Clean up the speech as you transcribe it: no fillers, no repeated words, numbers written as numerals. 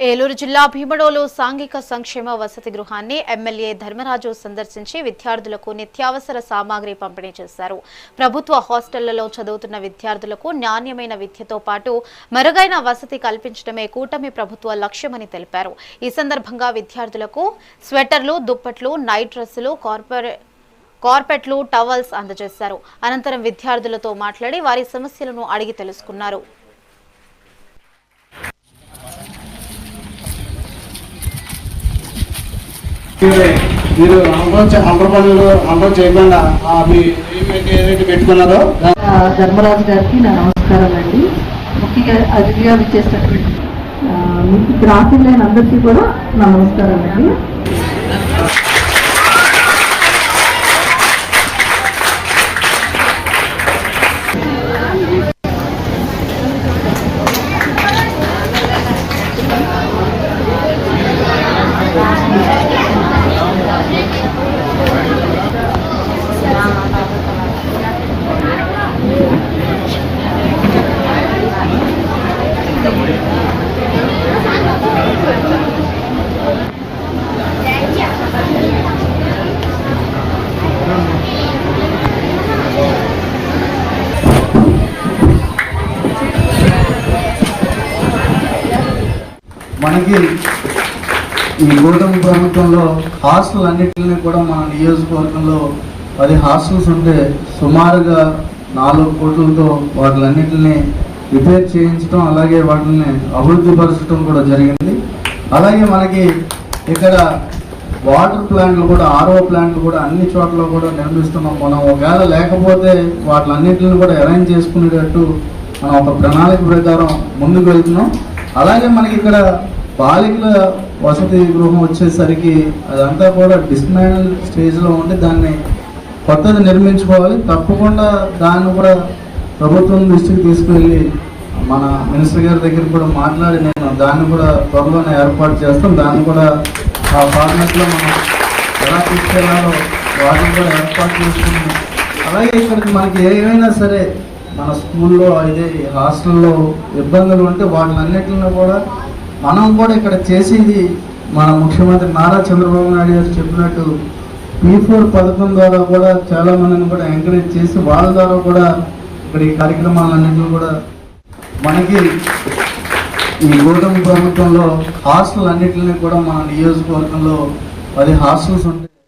ఏలూరు జిల్లా భీమడోలు సాంఘిక సంక్షేమ వసతి గృహాన్ని ఎమ్మెల్యే ధర్మరాజు సందర్శించి విద్యార్థులకు నిత్యావసర సామాగ్రి పంపిణీ చేశారు. ప్రభుత్వ హాస్టళ్లలో చదువుతున్న విద్యార్థులకు నాణ్యమైన విద్యతో పాటు మెరుగైన వసతి కల్పించడమే కూటమి ప్రభుత్వ లక్ష్యమని తెలిపారు. ఈ సందర్భంగా విద్యార్థులకు స్వెటర్లు, దుప్పట్లు, నైట్ డ్రెస్సులు, కార్పెట్లు, టవల్స్ అందజేశారు. అనంతరం విద్యార్థులతో మాట్లాడి వారి సమస్యలను అడిగి తెలుసుకున్నారు. మీరు అమలు చేయకుండా ఏదైతే పెట్టుకున్నారో ధర్మరాజు గారికి నా నమస్కారం అండి. ముఖ్యంగా అతిథిగా విచ్చేసినటువంటి ఇప్పుడు ఆశలైన అందరికీ కూడా నా నమస్కారం అండి. మనకి ఈ కూటమి ప్రభుత్వంలో హాస్టల్ అన్నింటినీ కూడా మన నియోజకవర్గంలో 10 హాస్టల్స్ ఉంటే సుమారుగా 4 కోట్లతో వాటిలన్నింటినీ రిపేర్ చేయించడం, అలాగే వాటిని అభివృద్ధి పరచడం కూడా జరిగింది. అలాగే మనకి ఇక్కడ వాటర్ ప్లాంట్లు కూడా, RO ప్లాంట్లు కూడా అన్ని చోట్ల కూడా నిర్మిస్తున్నాం. మనం ఒకవేళ లేకపోతే వాటిలన్నింటిని కూడా అరేంజ్ చేసుకునేటట్టు మనం ఒక ప్రణాళిక ప్రకారం ముందుకు వెళ్తున్నాం. అలాగే మనకి ఇక్కడ బాలికల వసతి గృహం వచ్చేసరికి అదంతా కూడా డిస్మాంటిల్ స్టేజ్లో ఉండి దాన్ని కొత్తది నిర్మించుకోవాలి. తప్పకుండా దాన్ని కూడా ప్రభుత్వం దృష్టికి తీసుకువెళ్ళి మన మినిస్టర్ గారి దగ్గర కూడా మాట్లాడి నేను దాన్ని కూడా త్వరలోనే ఏర్పాటు చేస్తాం. దాన్ని కూడా ఆ ఫార్మాట్లో మనం ఎలా తీసుకెళ్లాలో వాటిని కూడా ఏర్పాటు చేసుకున్నాం. అలాగే ఇక్కడికి మనకి ఏమైనా సరే మన స్కూల్లో అయితే హాస్టల్లో ఇబ్బందులు ఉంటే వాటిలన్నింటిలో కూడా మనం కూడా ఇక్కడ చేసేది మన ముఖ్యమంత్రి నారా చంద్రబాబు నాయుడు గారు చెప్పినట్టు P4 పథకం ద్వారా కూడా చాలా మందిని కూడా ఎంకరేజ్ చేసి వాళ్ళ ద్వారా కూడా ఇక్కడ ఈ కార్యక్రమాలన్నింటినీ కూడా మనకి ఈ కూటమి ప్రభుత్వంలో హాస్టల్ అన్నింటినీ కూడా మన నియోజకవర్గంలో 10 హాస్టల్స్ ఉంటాయి.